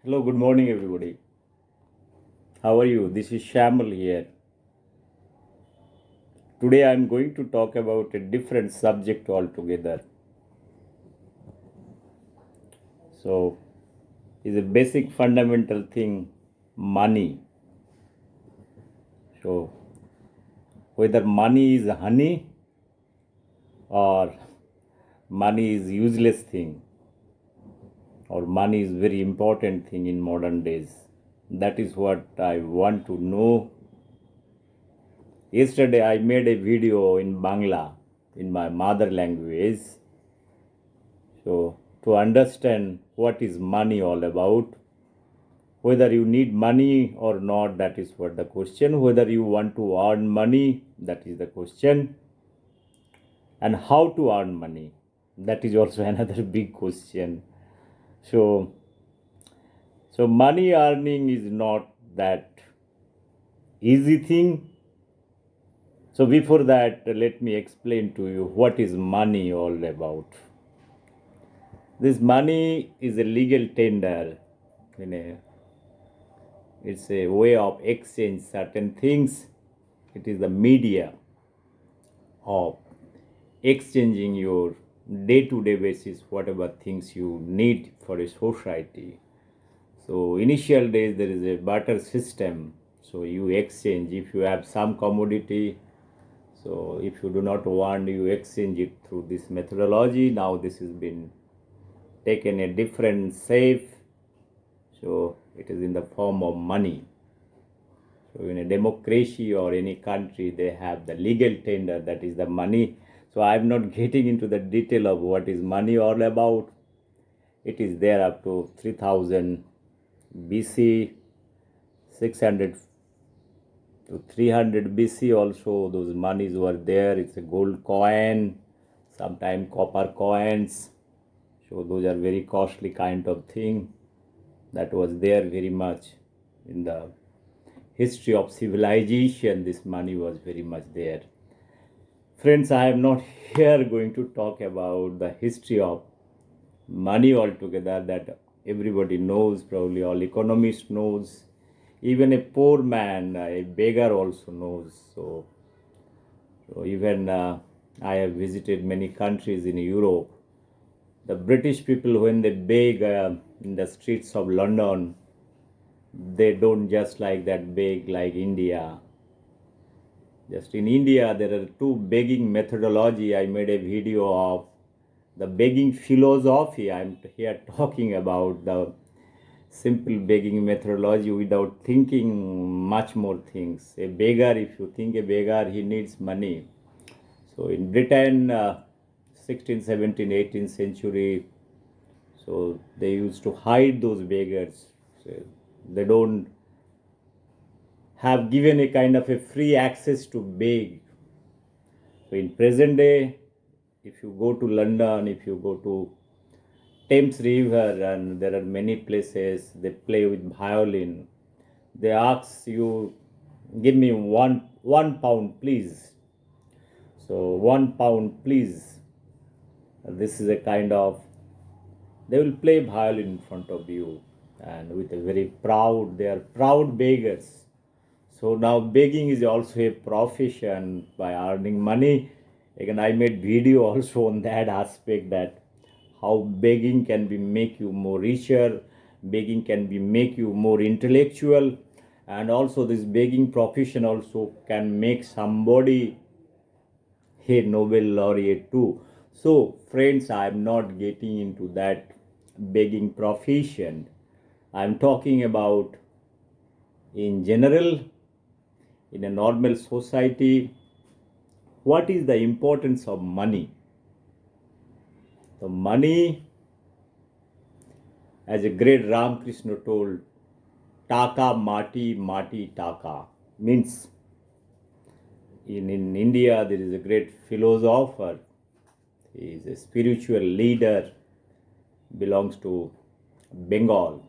Hello, good morning, everybody. How are you? This is Shamal here. Today, I'm going to talk about a different subject altogether. So, is a basic fundamental thing money. So, whether money is honey or money is useless thing or money is very important thing in modern days. That is what I want to know. Yesterday, I made a video in Bangla, in my mother language. So, to understand what is money all about, whether you need money or not, that is what the question. Whether you want to earn money, that is the question. And how to earn money, that is also another big question. So, so money earning is not that easy thing. So before that, let me explain to you what is money all about. This money is a legal tender in a it's a way of exchange certain things. It is the media of exchanging your day-to-day basis whatever things you need for a society. So initial days there is a barter system. So you exchange if you have some commodity. So if you do not want, you exchange it through this methodology. Now this has been taken a different shape. So it is in the form of money. So in a democracy or any country, they have the legal tender, that is the money. So I'm not getting into the detail of what is money all about. It is there up to 3000 BC, 600 to 300 BC also. Those monies were there. It's a gold coin, sometimes copper coins. So those are very costly kind of thing that was there very much in the history of civilization. This money was very much there. Friends, I am not here going to talk about the history of money altogether, that everybody knows, probably all economists knows, even a poor man, a beggar also knows. So even I have visited many countries in Europe. The British people, when they beg in the streets of London, they don't just like that beg like India. Just in India, there are two begging methodology. I made a video of the begging philosophy. I'm here talking about the simple begging methodology without thinking much more things. A beggar, if you think a beggar, he needs money. So in Britain, 16th, 17th, 18th century, so they used to hide those beggars. So they don't have given a kind of a free access to beg. So in present day, if you go to London, if you go to Thames River, and there are many places they play with violin. They ask you, give me one pound, please. So 1 pound, please. This is a kind of, they will play violin in front of you, and with a very proud, they are proud beggars. So now begging is also a profession by earning money. Again, I made video also on that aspect, that how begging can be make you more richer, begging can be make you more intellectual, and also this begging profession also can make somebody a Nobel laureate too. So friends, I am not getting into that begging profession. I am talking about in general, in a normal society, what is the importance of money. The money, as a great Ramakrishna told, taka mati mati taka, means in India there is a great philosopher. He is a spiritual leader, belongs to Bengal.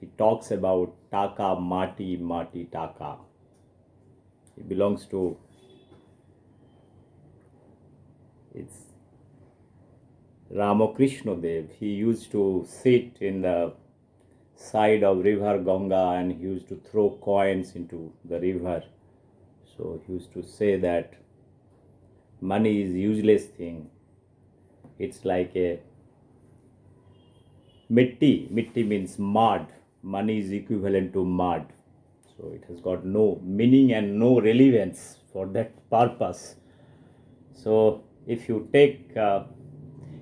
He talks about taka mati mati taka. He belongs to, it's Ramakrishna Dev. He used to sit in the side of river Ganga, and he used to throw coins into the river. So he used to say that money is useless thing. It's like a mitti. Mitti means mud. Money is equivalent to mud. So it has got no meaning and no relevance for that purpose. So if you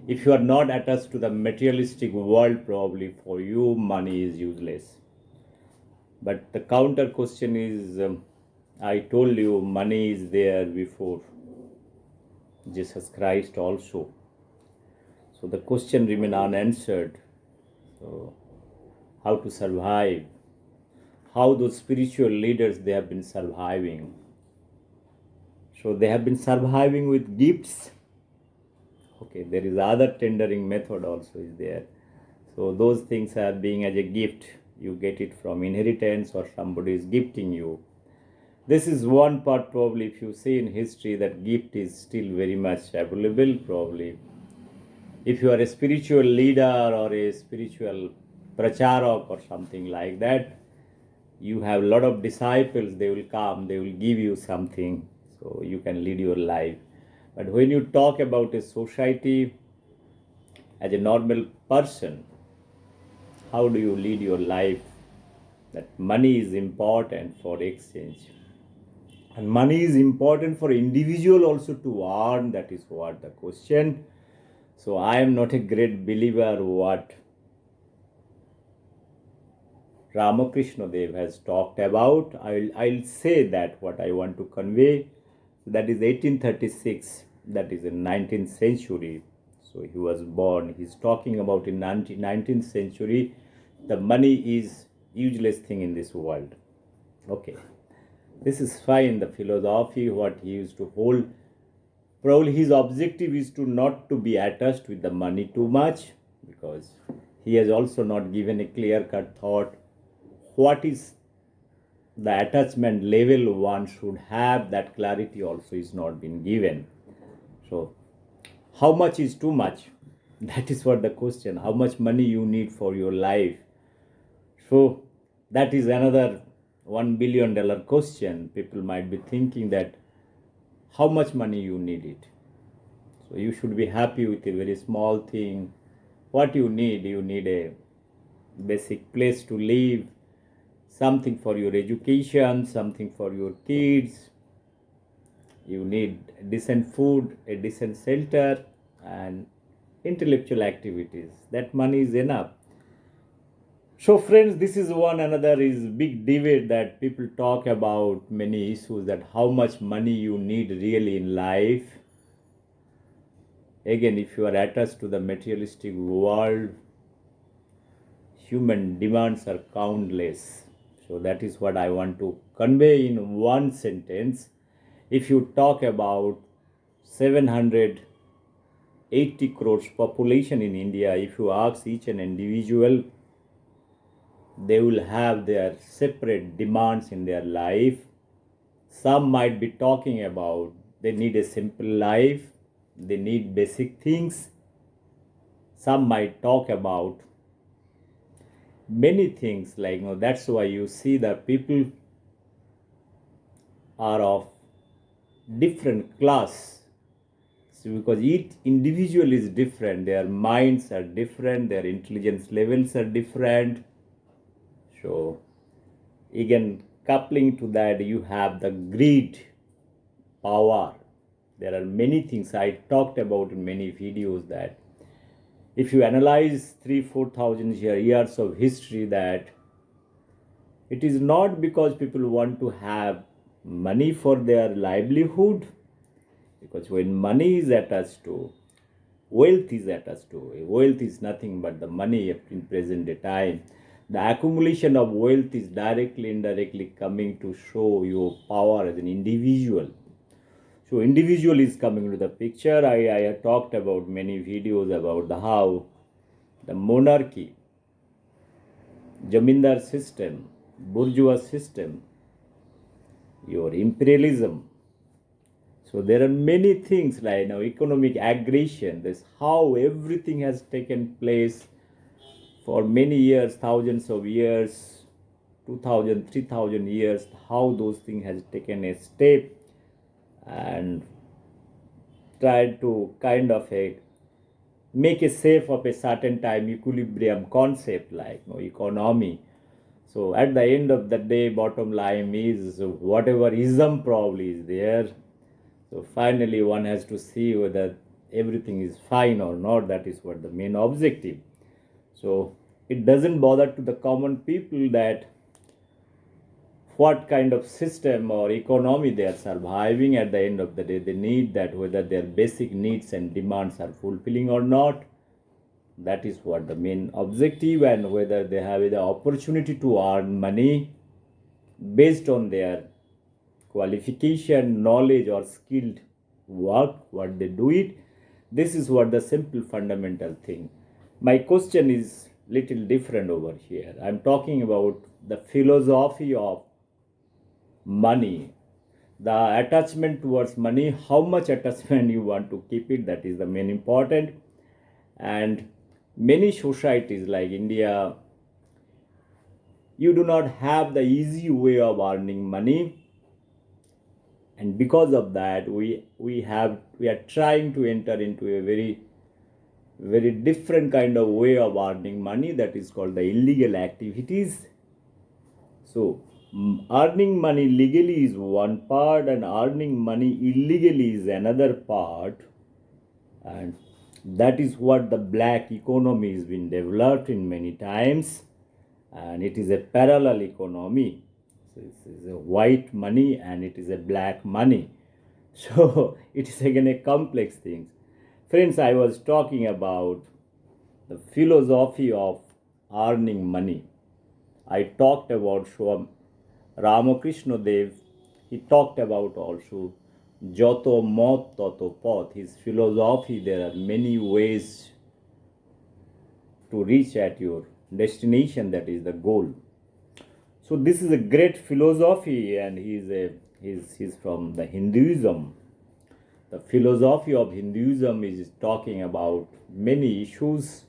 if you are not attached to the materialistic world, probably for you money is useless. But the counter question is, I told you money is there before Jesus Christ also. So the question remains unanswered. So how to survive? How those spiritual leaders, they have been surviving? So they have been surviving with gifts. Okay, there is other tendering method also is there. So those things are being as a gift. You get it from inheritance or somebody is gifting you. This is one part. Probably if you see in history that gift is still very much available. Probably if you are a spiritual leader or a spiritual pracharak or something like that, you have a lot of disciples, they will come, they will give you something, so you can lead your life. But when you talk about a society as a normal person, how do you lead your life? That money is important for exchange, and money is important for individual also to earn. That is what the question. So I am not a great believer what Ramakrishna Dev has talked about. I'll say that what I want to convey. That is 1836. That is in 19th century. So he was born. He's talking about in 19th century. The money is useless thing in this world. Okay. This is fine. The philosophy what he used to hold. Probably his objective is to not to be attached with the money too much, because he has also not given a clear-cut thought what is the attachment level one should have. That clarity also is not been given. So how much is too much? That is what the question. How much money you need for your life? So that is another $1 billion question. People might be thinking that how much money you need it. So you should be happy with a very small thing. What you need a basic place to live, something for your education, something for your kids. You need decent food, a decent shelter, and intellectual activities. That money is enough. So friends, this is one another is big debate that people talk about many issues, that how much money you need really in life. Again, if you are attached to the materialistic world, human demands are countless. So that is what I want to convey in one sentence. If you talk about 780 crores population in India, if you ask each and individual, they will have their separate demands in their life. Some might be talking about they need a simple life, they need basic things. Some might talk about many things, like, that's why you see that people are of different class. So because each individual is different, their minds are different, their intelligence levels are different. So again, coupling to that, you have the greed, power. There are many things I talked about in many videos, that if you analyze 3,000-4,000 years of history, that it is not because people want to have money for their livelihood, because when money is attached to, wealth is attached to, wealth is nothing but the money in present day time. The accumulation of wealth is directly, indirectly coming to show your power as an individual. So individual is coming to the picture. I talked about many videos about how the monarchy, Jamindar system, bourgeois system, your imperialism. So there are many things like economic aggression. This how everything has taken place for many years, thousands of years, 2000, 3000 years, how those things has taken a step and tried to kind of make a safe of a certain time equilibrium concept like economy. So at the end of the day, bottom line is whatever ism probably is there. So finally, one has to see whether everything is fine or not. That is what the main objective. So it doesn't bother to the common people that what kind of system or economy they are surviving. At the end of the day, they need that whether their basic needs and demands are fulfilling or not. That is what the main objective, and whether they have the opportunity to earn money based on their qualification, knowledge, or skilled work, what they do it. This is what the simple fundamental thing. My question is little different over here. I'm talking about the philosophy of money, the attachment towards money, how much attachment you want to keep it, that is the main important. And many societies like India, you do not have the easy way of earning money, and because of that we are trying to enter into a very different kind of way of earning money, that is called the illegal activities. So earning money legally is one part and earning money illegally is another part, and that is what the black economy has been developed in many times, and it is a parallel economy. So it is a white money and it is a black money. So it is again a complex thing. Friends, I was talking about the philosophy of earning money. I talked about Ramakrishna Dev. He talked about also Joto Mot Toto Path. His philosophy, there are many ways to reach at your destination, that is the goal. So this is a great philosophy, and he's from the Hinduism. The philosophy of Hinduism is talking about many issues.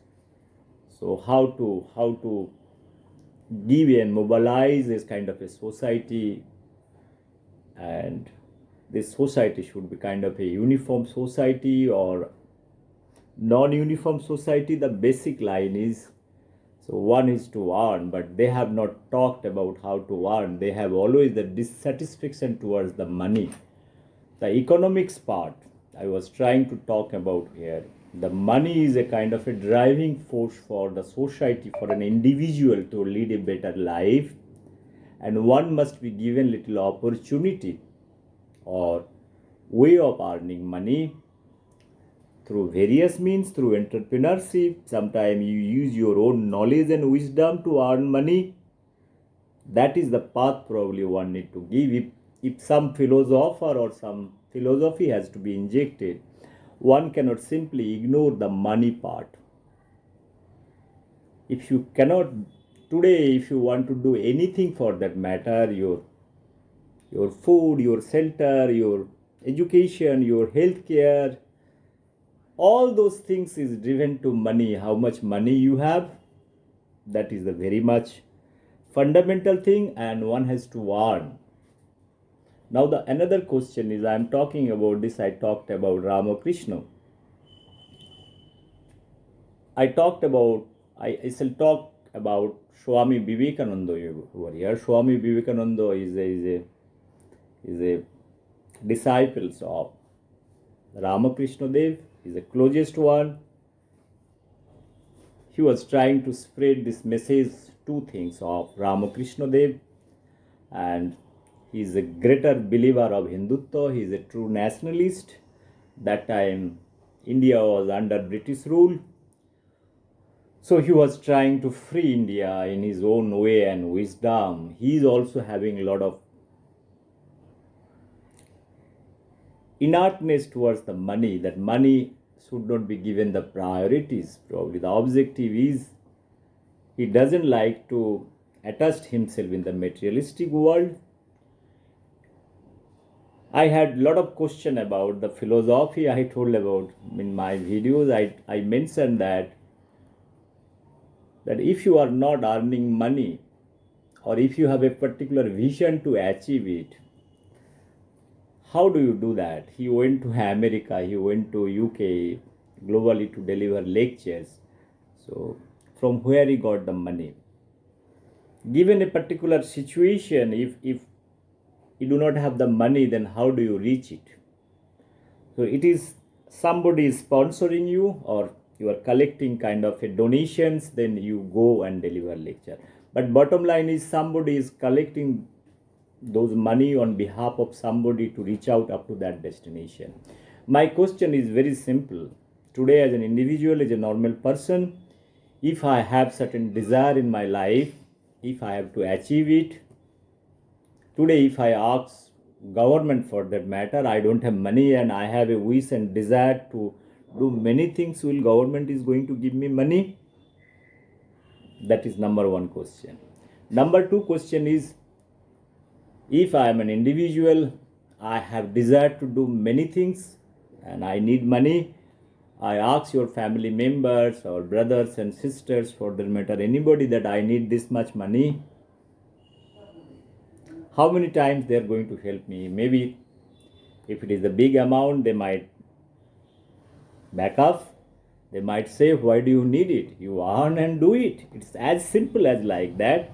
So how to give and mobilize this kind of a society, and this society should be kind of a uniform society or non-uniform society. The basic line is, so one is to earn, but they have not talked about how to earn. They have always the dissatisfaction towards the money. The economics part I was trying to talk about here. The money is a kind of a driving force for the society, for an individual to lead a better life, and one must be given little opportunity or way of earning money through various means, through entrepreneurship. Sometimes you use your own knowledge and wisdom to earn money. That is the path probably one need to give. If some philosopher or some philosophy has to be injected, one cannot simply ignore the money part. If you cannot, today, if you want to do anything for that matter, your food, your shelter, your education, your health care, all those things is driven to money. How much money you have, that is the very much fundamental thing, and one has to earn. Now the another question is, I am talking about this, I talked about Ramakrishna. I shall talk about Swami Vivekananda over here. Swami Vivekananda is a disciple of Ramakrishna Dev. Is the closest one. He was trying to spread this message, two things of Ramakrishna Dev, and he is a greater believer of Hindutva. He is a true nationalist. That time India was under British rule. So he was trying to free India in his own way and wisdom. He is also having a lot of inertness towards the money, that money should not be given the priorities. Probably the objective is he doesn't like to attach himself in the materialistic world. I had a lot of question about the philosophy I told about in my videos. I mentioned that that if you are not earning money, or if you have a particular vision to achieve it, how do you do that? He went to America, he went to UK globally to deliver lectures. So from where he got the money? Given a particular situation, if you do not have the money, then how do you reach it? So it is somebody is sponsoring you, or you are collecting kind of a donations, then you go and deliver lecture. But bottom line is somebody is collecting those money on behalf of somebody to reach out up to that destination. My question is very simple. Today, as an individual, as a normal person, if I have certain desire in my life, if I have to achieve it, today if I ask government for that matter, I don't have money and I have a wish and desire to do many things, will government is going to give me money? That is number one question. Number two question is, if I am an individual, I have desire to do many things and I need money, I ask your family members or brothers and sisters, for that matter anybody, that I need this much money. How many times they are going to help me? Maybe if it is a big amount, they might back off. They might say, why do you need it? You earn and do it. It's as simple as like that.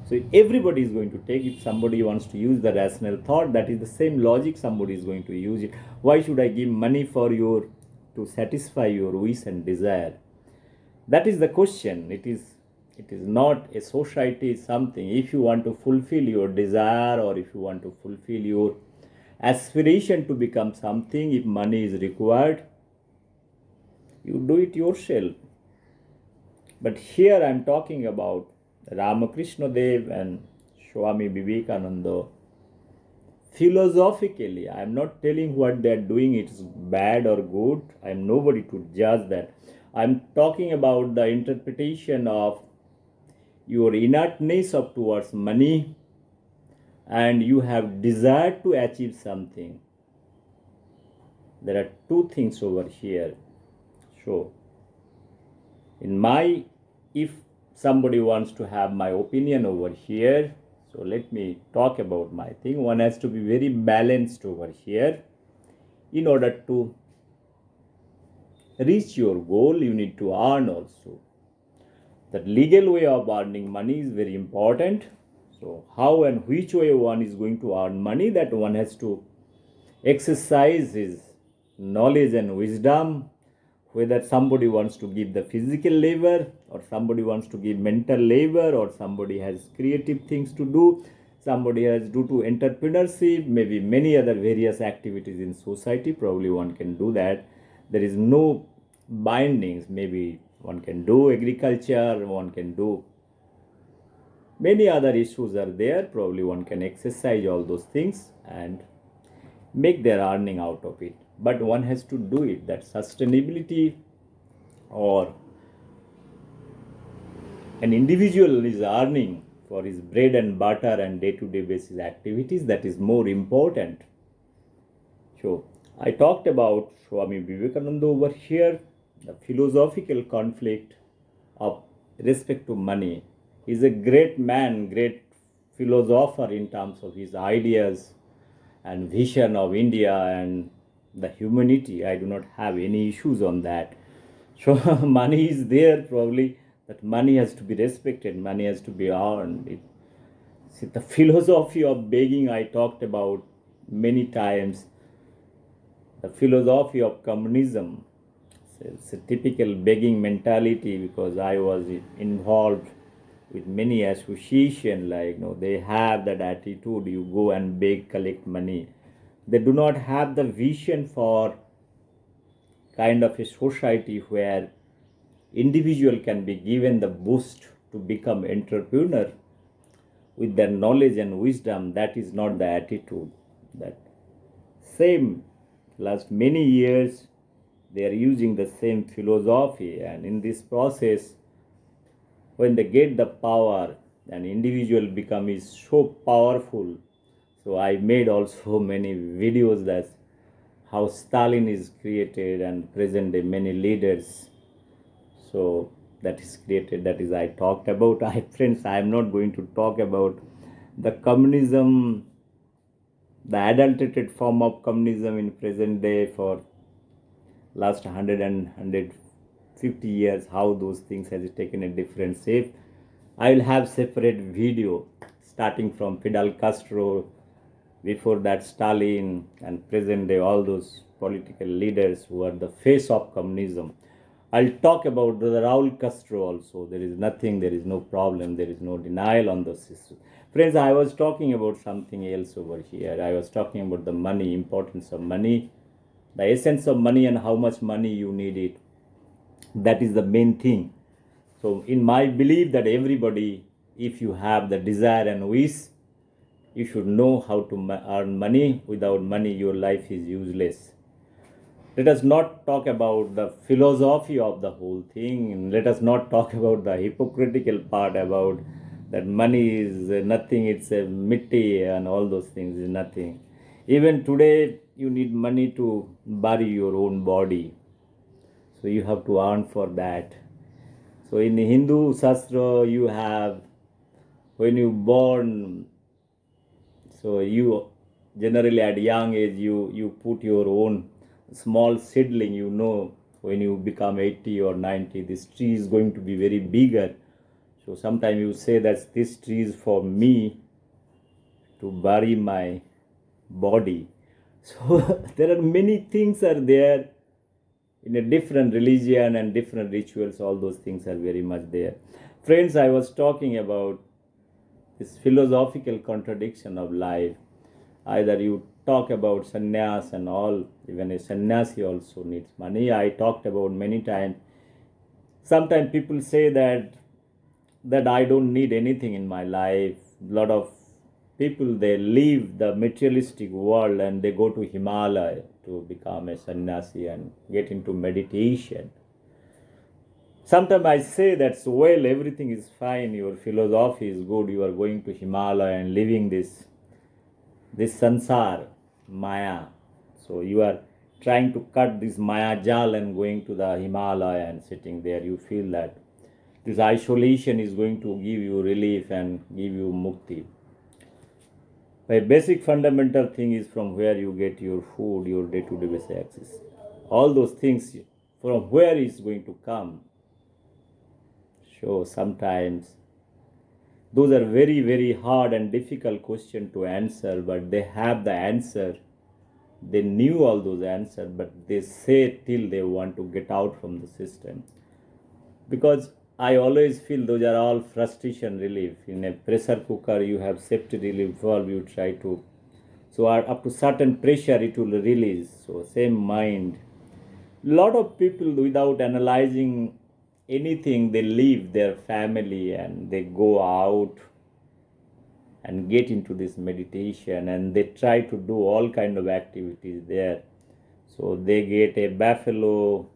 So everybody is going to take it. Somebody wants to use the rational thought, that is the same logic, somebody is going to use it. Why should I give money for your, to satisfy your wish and desire? That is the question. It is not a society something. If you want to fulfill your desire, or if you want to fulfill your aspiration to become something, if money is required, you do it yourself. But here I am talking about Ramakrishna Dev and Swami Vivekananda. Philosophically, I am not telling what they are doing is bad or good. I am nobody to judge that. I am talking about the interpretation of your inertness of towards money, and you have desire to achieve something. There are two things over here. So if somebody wants to have my opinion over here, so let me talk about my thing. One has to be very balanced over here. In order to reach your goal, you need to earn also. The legal way of earning money is very important. So how and which way one is going to earn money, that one has to exercise his knowledge and wisdom. Whether somebody wants to give the physical labor, or somebody wants to give mental labor, or somebody has creative things to do, somebody has due to entrepreneurship, maybe many other various activities in society, probably one can do that. There is no bindings. Maybe one can do agriculture, one can do many other issues are there. Probably one can exercise all those things and make their earning out of it. But one has to do it. That sustainability, or an individual is earning for his bread and butter and day-to-day basis activities, that is more important. So I talked about Swami Vivekananda over here, the philosophical conflict of respect to money. He is a great man, great philosopher in terms of his ideas and vision of India and the humanity. I do not have any issues on that. So money is there, probably that money has to be respected, money has to be earned. See, the philosophy of begging I talked about many times. The philosophy of communism, it's a typical begging mentality, because I was involved with many associations, like they have that attitude, you go and beg, collect money. They do not have the vision for kind of a society where individual can be given the boost to become entrepreneur with their knowledge and wisdom. That is not the attitude. That same last many years they are using the same philosophy, and in this process, when they get the power, an individual becomes so powerful. So I made also many videos that how Stalin is created, and present day many leaders. So that is created, that is I talked about. Friends, I am not going to talk about the communism, the adulterated form of communism in present day for last 100 and 150 years, how those things has taken a different shape. I will have separate video starting from Fidel Castro, before that Stalin, and present day all those political leaders who are the face of communism. I'll talk about the Raul Castro also. There is nothing, there is no problem, there is no denial on those issues. Friends, I was talking about something else over here. I was talking about the money, importance of money, the essence of money, and how much money you need it. That is the main thing. So, in my belief, that everybody, if you have the desire and wish, you should know how to earn money. Without money, your life is useless. Let us not talk about the philosophy of the whole thing. Let us not talk about the hypocritical part about that money is nothing, it's a mitti, and all those things is nothing. Even today, you need money to bury your own body. So you have to earn for that. So in the Hindu Shastra, you have, when you born, so you generally at young age, you put your own small seedling, when you become 80 or 90, this tree is going to be very bigger. So sometimes you say that this tree is for me to bury my body. So there are many things are there in a different religion and different rituals. All those things are very much there. Friends, I was talking about this philosophical contradiction of life. Either you talk about sannyas and all, even a sannyasi also needs money. I talked about many times. Sometimes people say that I don't need anything in my life. A lot of people, they leave the materialistic world and they go to Himalaya to become a sannyasi and get into meditation. Sometimes I say that, so well, everything is fine, your philosophy is good, you are going to Himalaya and living this sansar, Maya. So you are trying to cut this Maya jal and going to the Himalaya and sitting there. You feel that this isolation is going to give you relief and give you mukti. The basic fundamental thing is from where you get your food, your day-to-day basis access. All those things, from where is going to come? So sometimes those are very, very hard and difficult questions to answer, but they have the answer. They knew all those answers, but they say till they want to get out from the system. Because I always feel those are all frustration relief. In a pressure cooker, you have safety relief valve, you try to. So up to certain pressure, it will release. So same mind. Lot of people, without analyzing anything, they leave their family and they go out and get into this meditation and they try to do all kind of activities there. So they get a buffalo,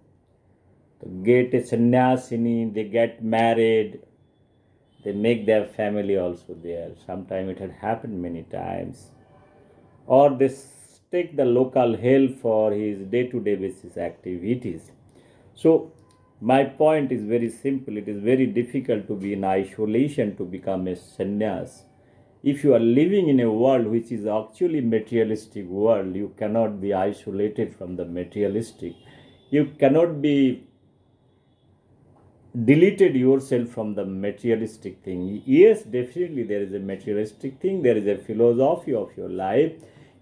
get a sannyasini, they get married, they make their family also there. Sometimes it had happened many times. Or they take the local help for his day-to-day basis activities. So my point is very simple. It is very difficult to be in isolation to become a sannyas. If you are living in a world which is actually materialistic world, you cannot be isolated from the materialistic. You cannot be deleted yourself from the materialistic thing. Yes, definitely there is a materialistic thing, there is a philosophy of your life.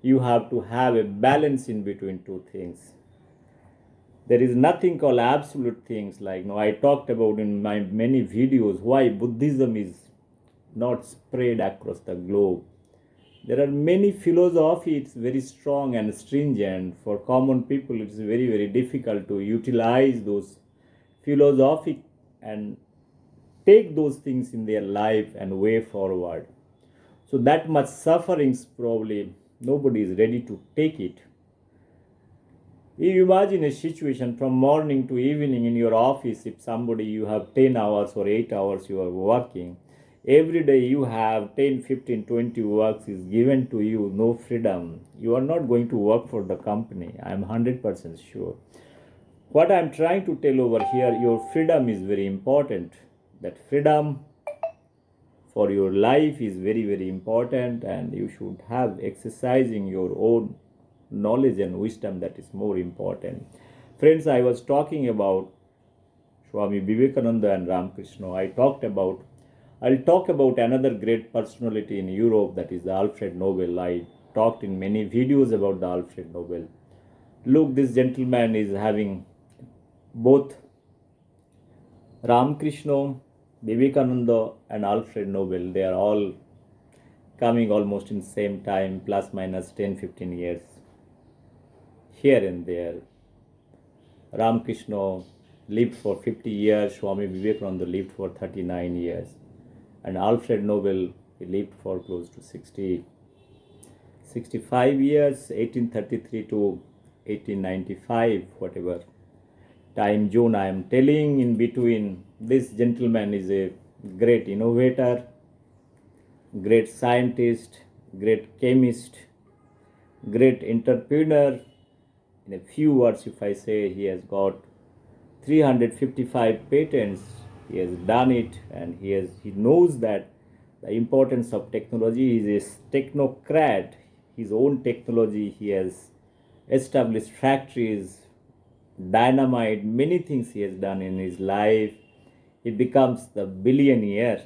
You have to have a balance in between two things. There is nothing called absolute things. Like I talked about in my many videos why Buddhism is not spread across the globe. There are many philosophy, it's very strong and stringent. For common people, it's very, very difficult to utilize those philosophic and take those things in their life and way forward. So that much sufferings, probably nobody is ready to take it. You imagine a situation from morning to evening in your office. If somebody, you have 10 hours or 8 hours you are working, every day you have 10, 15, 20 works is given to you, no freedom. You are not going to work for the company. I am 100% sure. What I'm trying to tell over here, your freedom is very important. That freedom for your life is very, very important, and you should have exercising your own knowledge and wisdom, that is more important. Friends, I was talking about Swami Vivekananda and Ramakrishna. I'll talk about another great personality in Europe, that is the Alfred Nobel. I talked in many videos about the Alfred Nobel. Look, this gentleman is having both Ramakrishna, Vivekananda, and Alfred Nobel. They are all coming almost in same time, plus minus 10-15 years here and there. Ramakrishna lived for 50 years, Swami Vivekananda lived for 39 years, and Alfred Nobel, he lived for close to 65 years, 1833 to 1895, whatever time zone I am telling in between. This gentleman is a great innovator, great scientist, great chemist, great entrepreneur. In a few words, if I say, he has got 355 patents. He has done it, and he knows that the importance of technology. He is a technocrat. His own technology, he has established factories, dynamite, many things he has done in his life. He becomes the billionaire.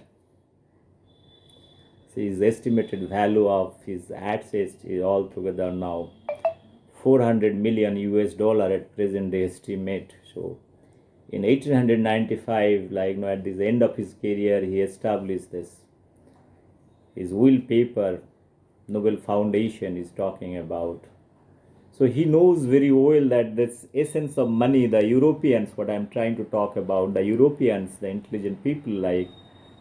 So his estimated value of his assets is altogether now 400 million US dollar at present day estimate. So in 1895, at the end of his career, he established this. His will paper, Nobel Foundation is talking about. So he knows very well that this essence of money, the Europeans, what I'm trying to talk about, the Europeans, the intelligent people,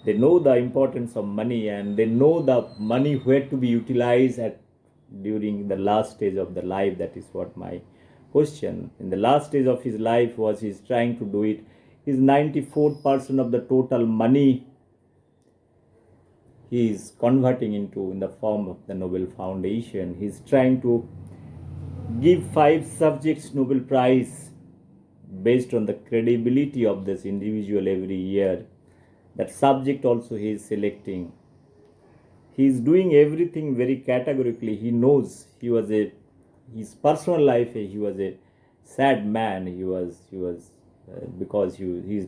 they know the importance of money, and they know the money where to be utilized during the last stage of the life. That is what my question. In the last stage of his life was he's trying to do it. His 94% of the total money he is converting into in the form of the Nobel Foundation. He's trying to give 5 subjects Nobel Prize based on the credibility of this individual every year. That subject also he is selecting. He is doing everything very categorically. He knows his personal life, he was a sad man. He was because his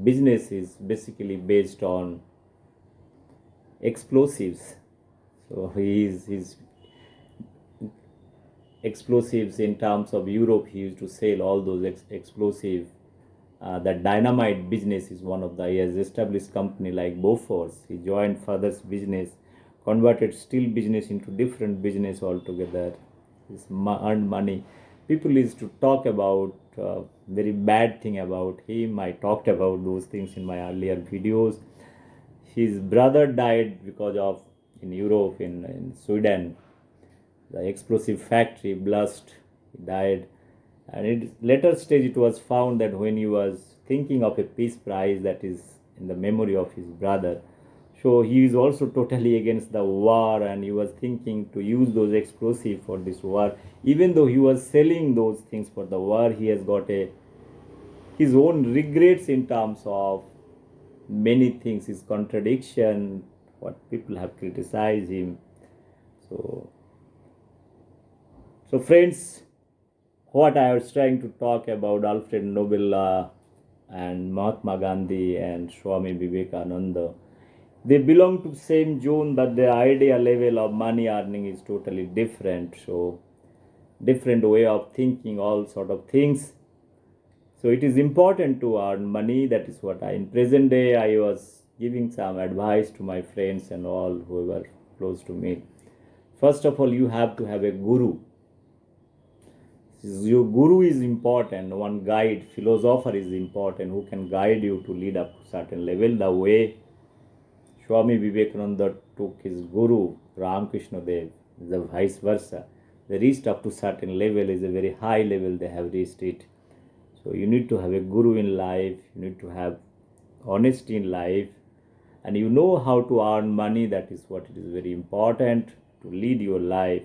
business is basically based on explosives. So his explosives in terms of Europe, he used to sell all those explosive. The dynamite business is one of he has established company like Bofors. He joined father's business, converted steel business into different business altogether. He's earned money. People used to talk about very bad thing about him. I talked about those things in my earlier videos. His brother died because of, in Europe, in Sweden, the explosive factory blast. He died, and in later stage it was found that when he was thinking of a peace prize that is in the memory of his brother, so he is also totally against the war, and he was thinking to use those explosives for this war. Even though he was selling those things for the war, he has got his own regrets in terms of many things, his contradiction, what people have criticized him. So friends, what I was trying to talk about Alfred Nobel and Mahatma Gandhi and Swami Vivekananda, they belong to same zone, but the idea level of money earning is totally different. So different way of thinking, all sort of things. So it is important to earn money. That is what in present day I was giving some advice to my friends and all who were close to me. First of all, you have to have a guru. Your guru is important. One guide, philosopher is important, who can guide you to lead up to certain level. The way Swami Vivekananda took his guru, Ramakrishna Dev, the vice versa. They reached up to certain level, is a very high level they have reached it. So you need to have a guru in life, you need to have honesty in life, and you know how to earn money. That is what it is very important to lead your life.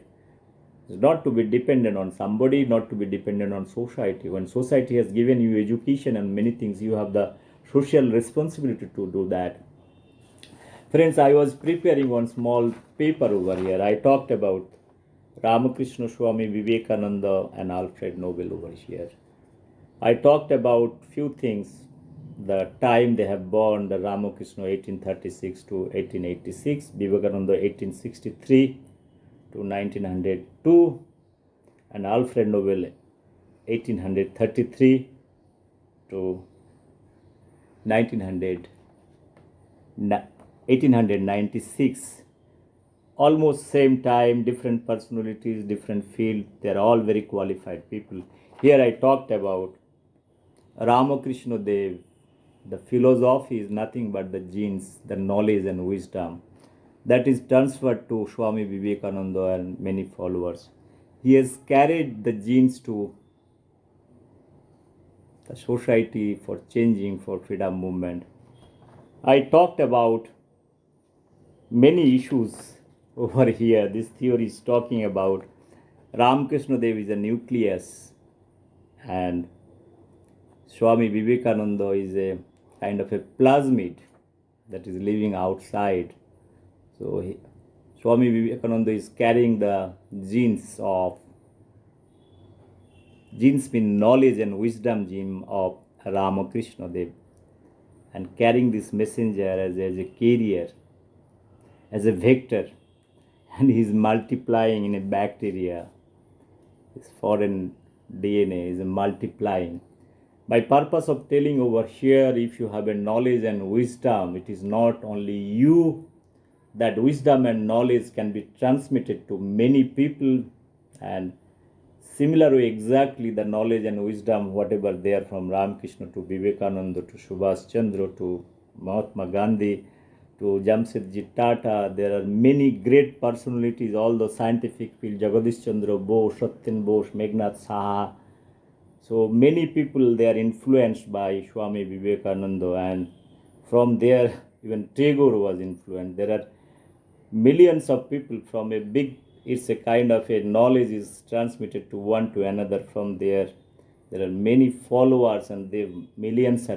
It's not to be dependent on somebody, not to be dependent on society. When society has given you education and many things, you have the social responsibility to do that. Friends, I was preparing one small paper over here. I talked about Ramakrishna Swami, Vivekananda, and Alfred Nobel over here. I talked about few things. The time they have born, the Ramakrishna 1836 to 1886, Vivekananda 1863 to 1902, and Alfred Nobel 1833 to 1896. Almost same time, different personalities, different field. They are all very qualified people. Here I talked about Ramakrishna Dev. The philosophy is nothing but the genes, the knowledge and wisdom that is transferred to Swami Vivekananda and many followers. He has carried the genes to the society for changing, for freedom movement. I talked about many issues over here. This theory is talking about Ramakrishna Dev is a nucleus and Swami Vivekananda is a kind of a plasmid that is living outside. So Swami Vivekananda is carrying the genes mean knowledge and wisdom gene of Ramakrishna Dev, and carrying this messenger as a carrier, as a vector, and he is multiplying in a bacteria. This foreign DNA is multiplying. By purpose of telling over here, if you have a knowledge and wisdom, it is not only you. That wisdom and knowledge can be transmitted to many people, and similar way exactly the knowledge and wisdom, whatever they are, from Ramakrishna to Vivekananda to Subhash Chandra to Mahatma Gandhi to Jamshedji Tata, there are many great personalities, all the scientific field, Jagadish Chandra Bose, Satyen Bose, Meghnad Saha. So many people, they are influenced by Swami Vivekananda, and from there even Tagore was influenced. There are millions of people from a big, it's a kind of a knowledge is transmitted to one to another. From there are many followers, and they millions are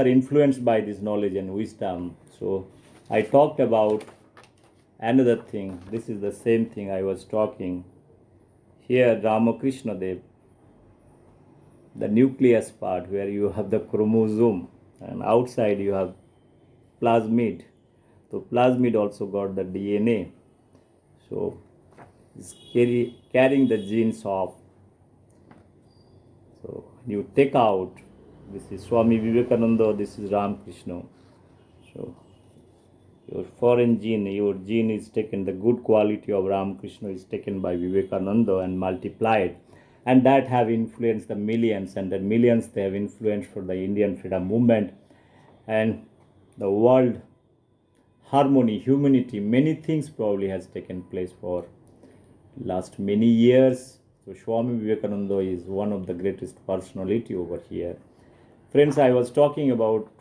influenced by this knowledge and wisdom. So I talked about another thing. This is the same thing I was talking here. Ramakrishna Dev, the nucleus part where you have the chromosome, and outside you have plasmid. So plasmid also got the DNA. So it's carrying the genes of. So you take out, this is Swami Vivekananda, this is Ramakrishna. So your foreign gene, your gene is taken, the good quality of Ramakrishna is taken by Vivekananda and multiplied. And that have influenced the millions, and the millions they have influenced for the Indian freedom movement and the world harmony, humanity, many things probably has taken place for last many years. So Swami Vivekananda is one of the greatest personality over here. Friends, I was talking about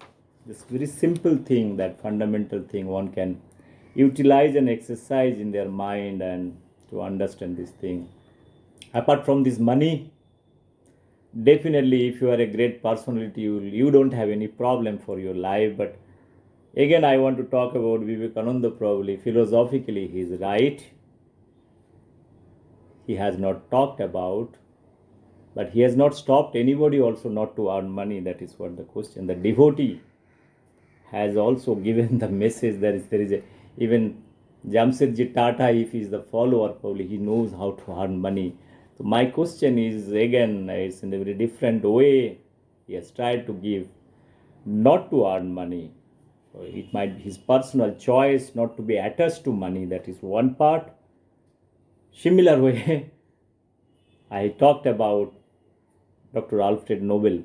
this very simple thing, that fundamental thing one can utilize and exercise in their mind and to understand this thing. Apart from this money, definitely if you are a great personality, you don't have any problem for your life. But again, I want to talk about Vivekananda. Probably philosophically he is right. He has not talked about, but he has not stopped anybody also not to earn money. That is what the question. The devotee has also given the message. There is a, even Jamshedji Tata, if he is the follower, probably he knows how to earn money. So my question is, again, it's in a very different way. He has tried to give, not to earn money. So it might be his personal choice not to be attached to money. That is one part. Similar way, I talked about Dr. Alfred Nobel.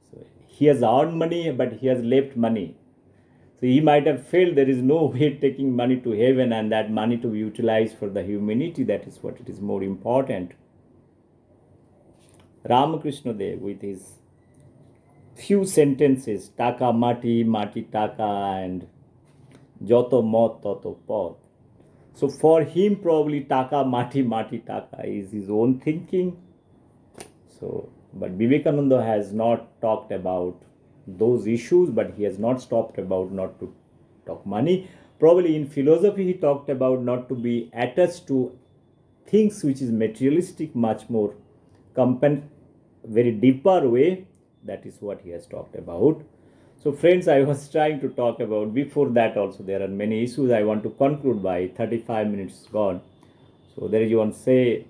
So he has earned money, but he has left money. So he might have felt there is no way taking money to heaven, and that money to be utilized for the humanity. That is what it is more important. Ramakrishna Dev, with his few sentences, Taka Mati, Mati Taka, and Joto Mot Toto Pot. So for him, probably taka mati mati taka is his own thinking. So, but Vivekananda has not talked about those issues, but he has not stopped about not to talk money. Probably in philosophy, he talked about not to be attached to things which is materialistic, much more very deeper way. That is what he has talked about. So, friends, I was trying to talk about before that also. There are many issues I want to conclude by 35 minutes gone. So, there is one say,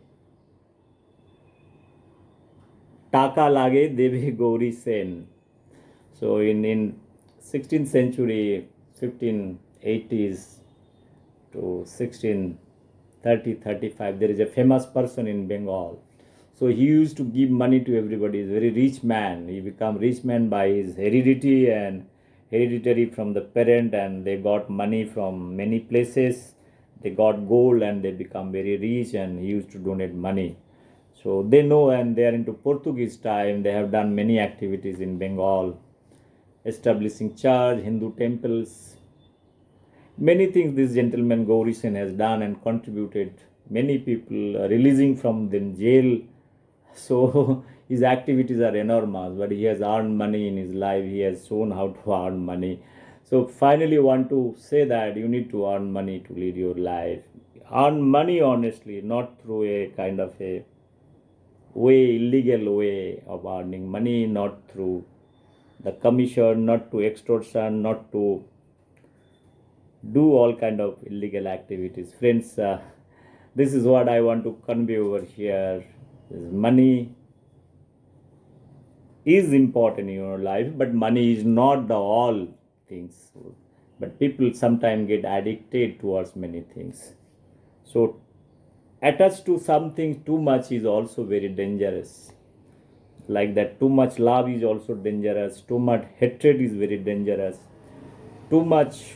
Taka lage deve Gauri Sen. So in 16th century, 1580s to 1630-35, there is a famous person in Bengal. So he used to give money to everybody. He's a very rich man. He became rich man by his heredity and hereditary from the parent, and they got money from many places. They got gold and they become very rich, and he used to donate money. So they know, and they are into Portuguese time. They have done many activities in Bengal, establishing church, Hindu temples, many things this gentleman Gauri Sen has done and contributed. Many people releasing from the jail. So his activities are enormous, but he has earned money in his life. He has shown how to earn money. So finally, want to say that you need to earn money to lead your life. Earn money honestly, not through a kind of a illegal way of earning money, not through the commission, not to extortion, not to do all kind of illegal activities. Friends, this is what I want to convey over here. Money is important in your life, but money is not the all things. But people sometimes get addicted towards many things. So attached to something too much is also very dangerous. Like that, too much love is also dangerous. Too much hatred is very dangerous. Too much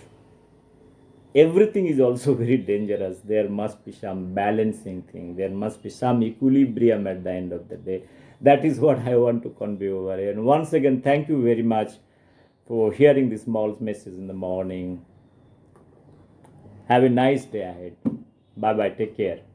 everything is also very dangerous. There must be some balancing thing. There must be some equilibrium at the end of the day. That is what I want to convey over here. And once again, thank you very much for hearing this small message in the morning. Have a nice day ahead. Bye bye. Take care.